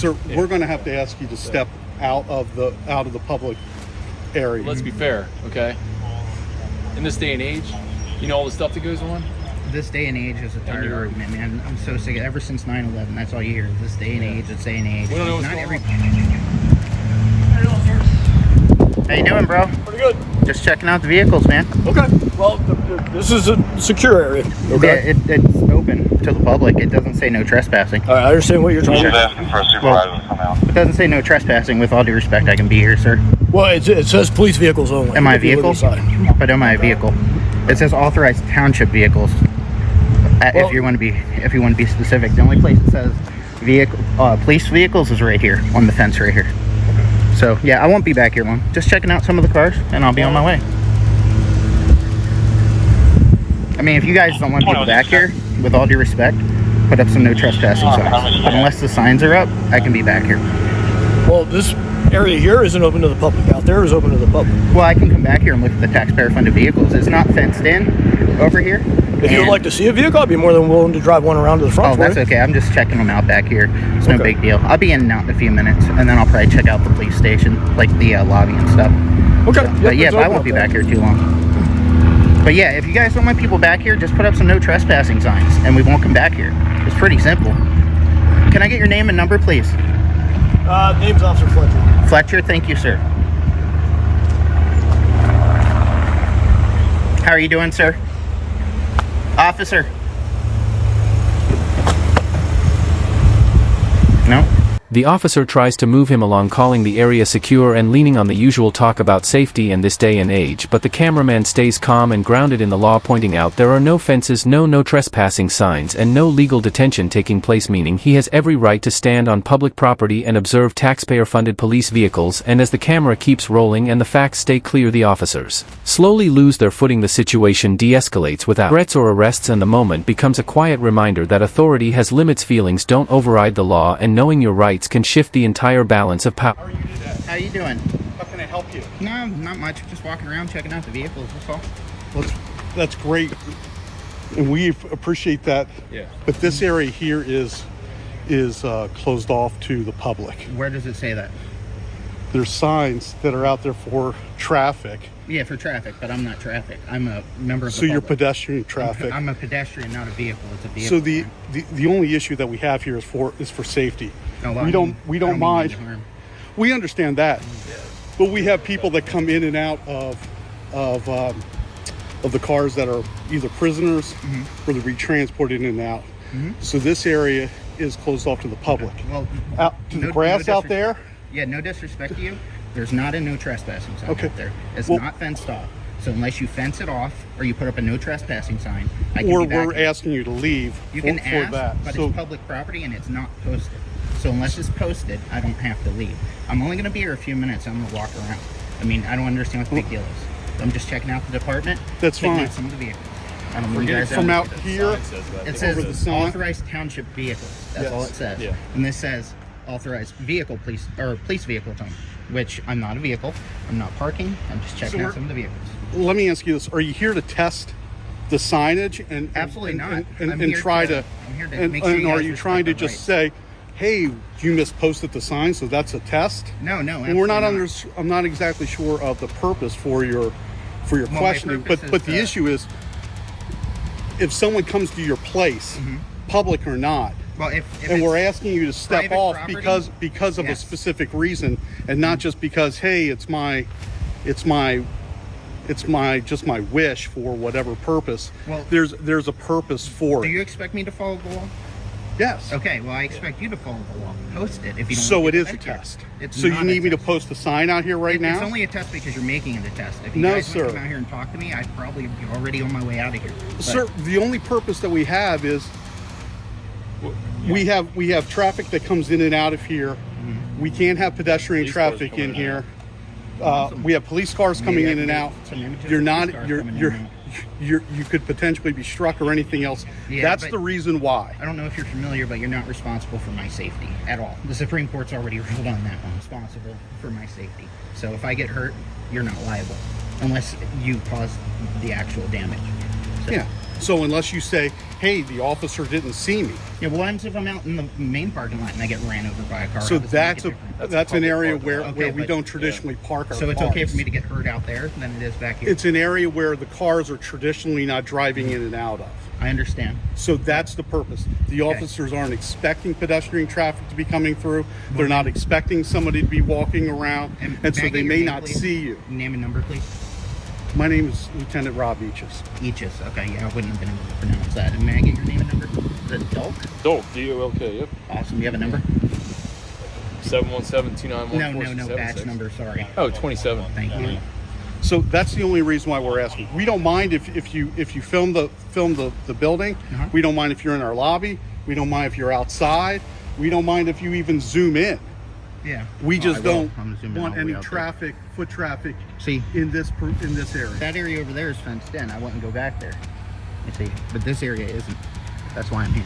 Sir, we're going to have to ask you to step out of the public area. Let's be fair, okay? In this day and age, you know all the stuff that goes on? This day and age is a tired argument, man. I'm so sick. Ever since 9/11, that's all you hear. This day and age, this day and age. We don't know what's Not going every. on. How you doing, bro? Pretty good. Just checking out the vehicles, man. Okay. Well, this is a secure area. Okay. Yeah, it's open to the public. It doesn't say no trespassing. All right, I understand what you're trying to do. asking for a supervisor to come out. It doesn't say no trespassing. With all due respect, I can be here, sir. Well, it says police vehicles only. Am I a If you look vehicle? inside. But am I a vehicle? It says authorized township vehicles. Well, if you want to be specific, the only place it says vehicle, police vehicles is right here on the fence right here. So yeah, I won't be back here long. Just checking out some of the cars, and I'll be on my way. I mean, if you guys don't want people back here, with all due respect, put up some no trespassing signs. But unless the signs are up, I can be back here. Well, this area here isn't open to the public. Out there is open to the public. Well, I can come back here and look at the taxpayer-funded vehicles. It's not fenced in over here. If you'd like to see a vehicle, I'd be more than willing to drive one around to the front. Oh, that's okay. I'm just checking them out back here. It's no big deal. I'll be in and out in a few minutes, and then I'll probably check out the police station, like the lobby and stuff. Okay. So, but yeah, I won't be back here too long. But yeah, if you guys don't want people back here, just put up some no trespassing signs, and we won't come back here. It's pretty simple. Can I get your name and number, please? Name's Officer Fletcher. Fletcher, thank you, sir. How are you doing, sir? Officer. No? The officer tries to move him along, calling the area secure and leaning on the usual talk about safety in this day and age, but the cameraman stays calm and grounded in the law, pointing out there are no fences, no trespassing signs, and no legal detention taking place, meaning he has every right to stand on public property and observe taxpayer-funded police vehicles. And as the camera keeps rolling and the facts stay clear, the officers slowly lose their footing. The situation de-escalates without threats or arrests, and the moment becomes a quiet reminder that authority has limits, feelings don't override the law, and knowing your rights can shift the entire balance of power. How are you today? How you doing? How can I help you? No, not much. Just walking around checking out the vehicles, that's all. Well, that's great, and we appreciate that. Yeah. But this area here is closed off to the public. Where does it say that? There's signs that are out there for traffic. Yeah, for traffic, but I'm not traffic. I'm a member of the So you're public. pedestrian traffic. I'm a pedestrian, not a vehicle. It's a vehicle. So the only issue that we have here is for safety. No, we don't I don't mind. mean any harm. We understand that, but we have people that come in and out of the cars that are either prisoners or they're retransported in and out. So this area is closed off to the public. Well, Out to the grass out there. Yeah, no disrespect to you. There's not a no trespassing sign Okay. out there. It's Well- not fenced off. So unless you fence it off or you put up a no trespassing sign, I can Or be back we're here. asking you to leave You for can ask, that. but So it's public property and it's not posted. So unless it's posted, I don't have to leave. I'm only going to be here a few minutes. I'm going to walk around. I mean, I don't understand what the big deal is. I'm just checking out the department. That's checking fine. out some of the vehicles. I don't know you guys from have- out here, It says over the sign? authorized township vehicles. That's Yes. all it says. Yeah. And this says authorized vehicle police or police vehicles only, which I'm not a vehicle. I'm not parking. I'm just checking So out some of the vehicles. let me ask you this: are you here to test the signage and Absolutely not. and I'm here try to- to I'm here to and, make sure you are guys you respect trying to my just rights. say, hey, you misposted the sign, so that's a test? No, And we're not absolutely I'm not exactly sure of the purpose for your my questioning, purpose but is the issue is if someone comes to your place, public or not, Well, if and we're it's asking you to step private off property, because of a yes. specific reason, and not just because, hey, it's my just my wish for whatever purpose. Well, there's a purpose for do it. you expect me to follow the law? Yes. Okay, well, I expect you to follow the law. Post it if you don't So want it to is a get back here. test. It's So you not a need me to test. post a sign out here right now? It's only a test because you're making it a test. If you No, guys sir. want to come out here and talk to me, I'd probably be already on my way out of here. But Sir, the only purpose that we have is we have traffic that comes in and out of here. We can't have pedestrian Police cars traffic coming in in here. We have police cars coming in and out. You're not you could potentially be struck or anything else. Yeah, That's but- the reason why. I don't know if you're familiar, but you're not responsible for my safety at all. The Supreme Court's already ruled on that one. Responsible for my safety. So if I get hurt, you're not liable unless you cause the actual damage. So, Yeah. So unless you say, hey, the officer didn't see me. Yeah, well, what happens if I'm out in the main parking lot and I get ran over by a car? So How does that make that's a difference? that's an area public where, parking lot. where Okay, we but- don't traditionally park our So it's cars. okay for me to get hurt out there than it is back here? It's an area where the cars are traditionally not driving in and out of. I understand. So that's the purpose. The Okay. officers aren't expecting pedestrian traffic to be coming through. They're not expecting somebody to be walking around, and so may I get they your may name, not please? see you. Name and number, please. My name is Lieutenant Rob Eaches. Eaches. Okay, yeah, I wouldn't have been able to pronounce that. And may I get your name and number? Is it Dolk? Dolk, D-O-L-K, yep. Awesome. Do you have a number? 717-291-4676. No, badge number. Sorry. Oh, 27. Thank you. So that's the only reason why we're asking. We don't mind if you film the building. Uh-huh. We don't mind if you're in our lobby. We don't mind if you're outside. We don't mind if you even zoom in. Yeah. We Oh, just I will. don't I'm zooming want all the way any out there. traffic, foot traffic, See, in this area. that area over there is fenced in. I wouldn't go back there. You see, but this area isn't. That's why I'm here.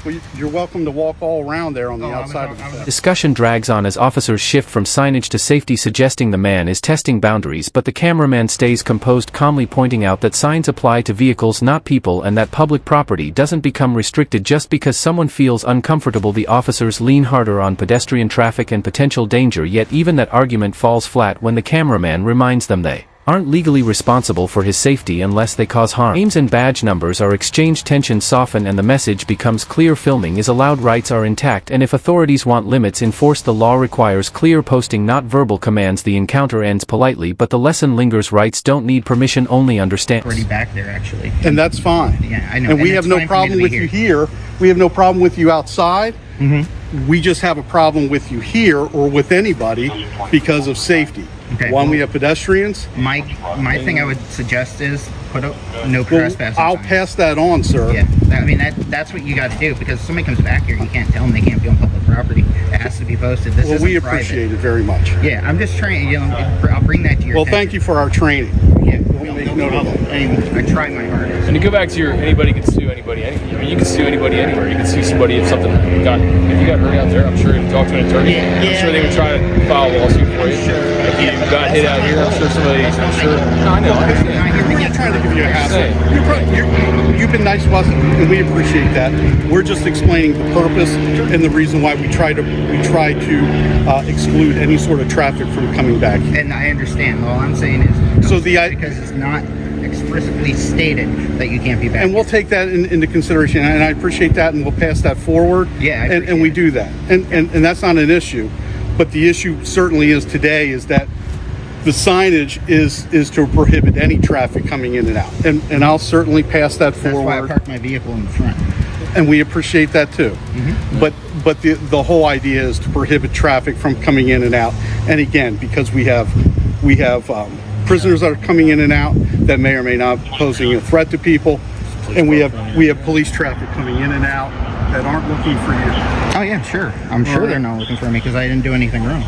Well, you're welcome to walk all around there on the Oh, I was- outside of the I was- fence. Discussion drags on as officers shift from signage to safety, suggesting the man is testing boundaries, but the cameraman stays composed, calmly pointing out that signs apply to vehicles, not people, and that public property doesn't become restricted just because someone feels uncomfortable. The officers lean harder on pedestrian traffic and potential danger, yet even that argument falls flat when the cameraman reminds them they aren't legally responsible for his safety unless they cause harm. Names and badge numbers are exchanged, tensions soften, and the message becomes clear. Filming is allowed, rights are intact, and if authorities want limits enforced, the law requires clear posting, not verbal commands. The encounter ends politely, but the lesson lingers. Rights don't need permission, only understand. Already back there, actually. And that's fine. Yeah, I know. And we And have it's no fine for me problem to be with you here. We have no problem with you outside. We just have a problem with you here or with anybody because of safety. Okay. One, we have pedestrians. My thing I would suggest is put up no Well, trespassing I'll signs. pass that on, sir. Yeah, I mean that's what you got to do, because if somebody comes back here, you can't tell them they can't be on public property. It has to be posted. This Well, isn't we private. appreciate it very much. Yeah, I'm just trying. I'll bring that to your Well, attention. thank you for our training. Yeah, We'll make note of that. I try my hardest. And to go back to your anybody can sue anybody. I mean, you can sue anybody anywhere. You can sue somebody if something if you got hurt out there. I'm sure if you talk to an attorney, I'm sure they would try to file a lawsuit for you. If you got hit out here, I'm sure somebody. I'm sure. No, I know. I understand. We're not trying to give you a hassle. Saying. You've been nice to us, and we appreciate that. We're just explaining the purpose and the reason why we try to exclude any sort of traffic from coming back here. And I understand. All I'm saying is, So because it's not explicitly stated that you can't be back. And we'll take that into consideration, and I appreciate that, and we'll pass that forward. Yeah, I and appreciate we it. do that, and that's not an issue. But the issue certainly is today is that the signage is to prohibit any traffic coming in and out, and I'll certainly pass that That's why I forward, parked my vehicle in the front. and we appreciate that too. Mm-hmm. But the whole idea is to prohibit traffic from coming in and out, and again, because we have prisoners that are coming in and out that may or may not be posing a threat to people, and we have police traffic coming in and out that aren't looking for you. Oh yeah, sure. I'm sure All right. they're not looking for me because I didn't do anything wrong.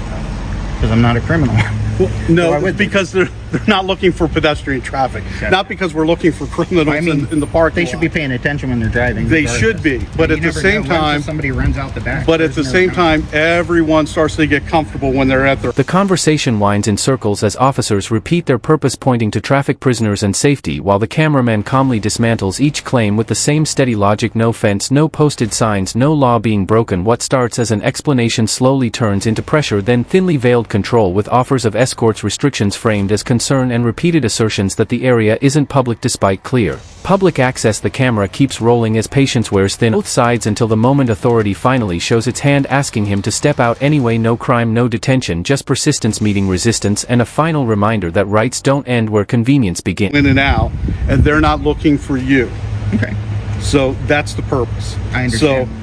Because I'm not a criminal. Well, Why no, would it's they? because they're not looking for pedestrian traffic, Okay. not because we're looking for criminals I mean, in the parking they lot. should be paying attention when they're driving. They regardless. should be, but You at the never same know when time- somebody runs out the back. But at the There's same no time, everyone starts to get comfortable when they're at their. The conversation winds in circles as officers repeat their purpose, pointing to traffic, prisoners, and safety, while the cameraman calmly dismantles each claim with the same steady logic. No fence, no posted signs, no law being broken. What starts as an explanation slowly turns into pressure, then thinly veiled control, with offers of escorts, restrictions framed as concern, and repeated assertions that the area isn't public despite clear public access. The camera keeps rolling as patience wears thin on both sides until the moment authority finally shows its hand, asking him to step out anyway. No crime, no detention, just persistence meeting resistance, and a final reminder that rights don't end where convenience begins. In and out, and they're not looking for you. Okay. So that's the purpose. I understand. So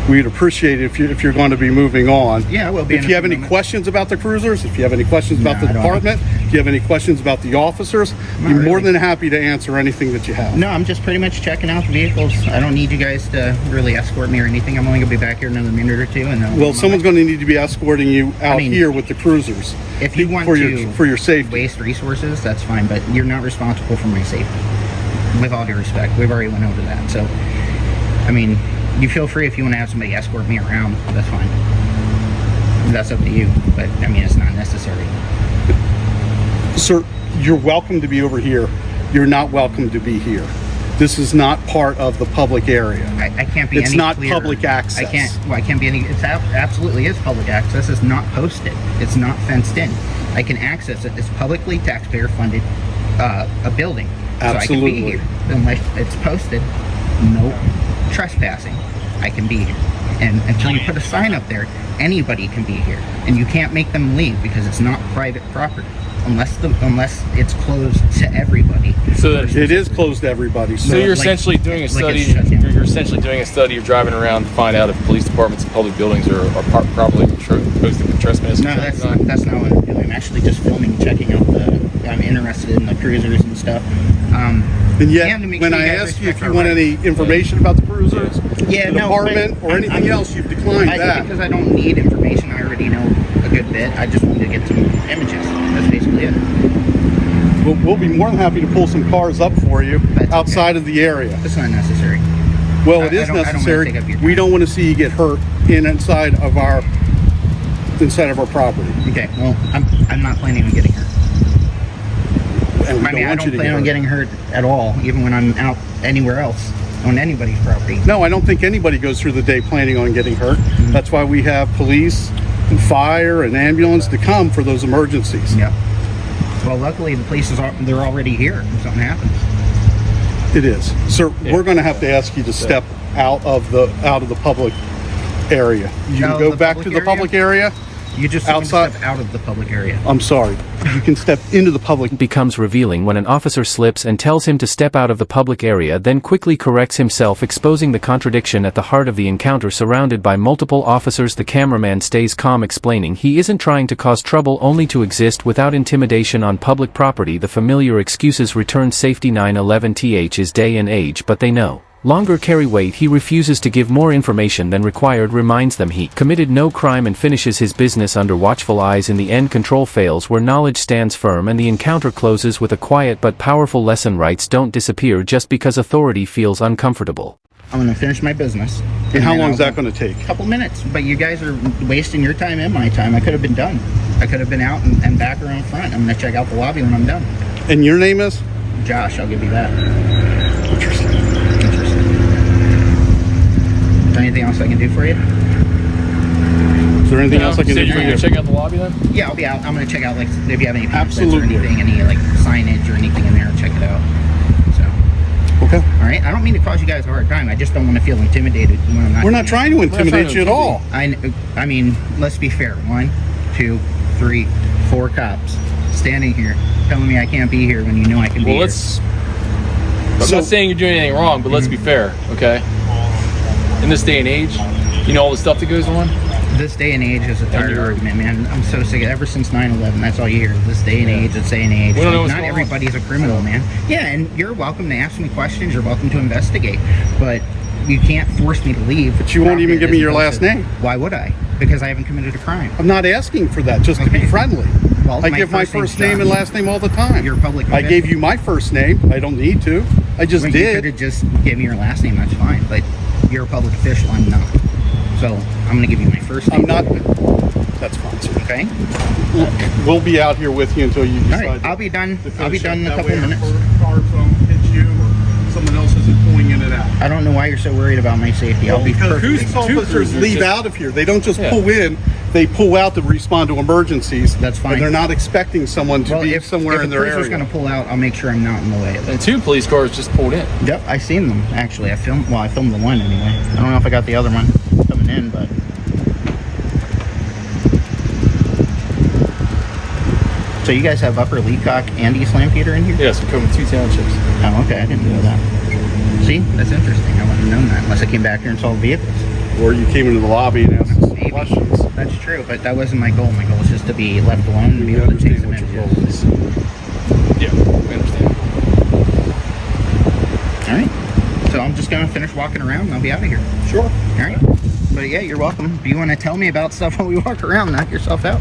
we'd appreciate it if you're going to be moving on. Yeah, I will be If in you a have few any moments. questions about the cruisers, if you have any questions about the I don't. department, if you have any questions about the officers, Not be more really. than happy to answer anything that you have. No, I'm just pretty much checking out the vehicles. I don't need you guys to really escort me or anything. I'm only gonna be back here in another minute or two, and then Well, someone's going to need to be escorting you out mean, here with the cruisers. If you want for to your safety. waste resources, that's fine, but you're not responsible for my safety. With all due respect, we've already went over that. So, I mean, you feel free if you want to have somebody escort me around. That's fine. That's up to you. But I mean, it's not necessary. Sir, you're welcome to be over here. you're not welcome to be here. This is not part of the public area. I can't be It's any not clearer. public access. I can't be any, absolutely is public access. It's not posted. It's not fenced in. I can access it. It's publicly taxpayer funded, a building. Absolutely. So I can be here. Unless it's posted, no trespassing, I can be here. And until you put a sign up there, anybody can be here. And you can't make them leave because it's not private property. Unless it's closed to everybody. So that It is closed to everybody. So you're like- essentially doing a like study. it's shut down. You're essentially doing a study. You're driving around to find out if police departments and public buildings are properly posted with trespassing. No, that's not what I'm doing. I'm actually just filming, checking out I'm interested in the cruisers and stuff. And yet, and to make when sure I you guys ask you if respect you our want rights. any information about the cruisers, Yeah, the no, department, but or anything else, you've declined that. Because I don't need information. I already know a good bit. I just wanted to get some images. That's basically it. We'll be more than happy to pull some cars up for you That's okay. outside of the area. It's not necessary. Well, I it is don't wanna necessary. take up your We time. don't want to see you get hurt inside of our property, Okay, well, I'm not planning on getting hurt. and we I mean, don't I want don't you to plan get on hurt. getting hurt at all, even when I'm out anywhere else on anybody's property. No, I don't think anybody goes through the day planning on getting hurt. That's why we have police and fire and ambulance to come for those emergencies. Yeah. Well, luckily the police they're already here if something happens. It is. Sir, we're going to have to ask you to step out of the public area. You Out can of go the back public to the area? public area. You just Outside- step out of the public area. I'm sorry. You can step into the public. Becomes revealing when an officer slips and tells him to step out of the public area, then quickly corrects himself, exposing the contradiction at the heart of the encounter. Surrounded by multiple officers, the cameraman stays calm, explaining he isn't trying to cause trouble, only to exist without intimidation on public property. The familiar excuses return. Safety 9/11 is day and age, but they know longer carry weight. He refuses to give more information than required, reminds them he committed no crime, and finishes his business under watchful eyes. In the end, control fails where knowledge stands firm, and the encounter closes with a quiet but powerful lesson. Rights don't disappear just because authority feels uncomfortable. I'm going to finish my business. And how then long is I'll- that going to take? A couple minutes. But you guys are wasting your time and my time. I could have been done. I could have been out and back around front. I'm going to check out the lobby when I'm done. And your name is? Josh, I'll give you that. Interesting. Is there anything else I can do for you? Is there anything else I can So do you're for going you? to check out the lobby then? Yeah, I'll be out. I'm going to check out, like, if you have any pamphlets or Absolutely. anything, any, like, signage or anything in there, check it out. So, Okay. all right. I don't mean to cause you guys a hard time. I just don't want to feel intimidated when I'm not. We're not trying to intimidate you at all. I mean, let's be fair. 1, 2, 3, 4 cops standing here telling me I can't be here when you know I can be Well, here. let's. I'm So- not saying you're doing anything wrong, but let's be fair, okay? In this day and age, you know all the stuff that goes on. This day and age is a tired you're- argument, man. I'm so sick. Ever since 9/11, that's all you hear. This day and age, this day and age. We don't know what's Not going on. everybody's a criminal, man. Yeah, and you're welcome to ask me questions. You're welcome to investigate, but you can't force me to leave. But you won't even give me your last name. Why would I? Because I haven't committed a crime. I'm not asking for that, just to be Okay. friendly. Well, I my give my first name's first name and Josh. last name all the time. You're a public I official. gave you my first name. I don't need to. I just Well, you could did. have just given me your last name. That's fine. But you're a public official. I'm not. So I'm going to give you my first name. I'm not. That's fine, sir. Okay. We'll be out here with you until you All decide. right. I'll be done. to I'll be finish done in a up. couple That way minutes. our cars don't hit you or someone else isn't pulling in and out. I don't know why you're so worried about my safety. I'll be Because perfectly. police officers cruisers leave just- out of here. They don't just Yeah. pull in. They pull out to respond to emergencies. That's fine. And they're not expecting someone to be somewhere in their If area. going to pull out, I'll make sure I'm not in the way of it. And 2 police cars just pulled in. Yep, I seen them actually. I filmed the one anyway. I don't know if I got the other one coming in, but so you guys have Upper Leacock and East Lampeter in here? Yes, we come with 2 townships. Oh, okay. I didn't know that. See, that's interesting. I wouldn't have known that unless I came back here and saw vehicles. Or you came into the lobby and asked us some Maybe. questions. That's true, but that wasn't my goal. My goal was just to be left alone and be You able to take understand some what your images. goal is. Yeah, we understand. All right. So I'm just going to finish walking around and I'll be out of here. Sure. All right. But yeah, you're welcome. If you want to tell me about stuff while we walk around, knock yourself out.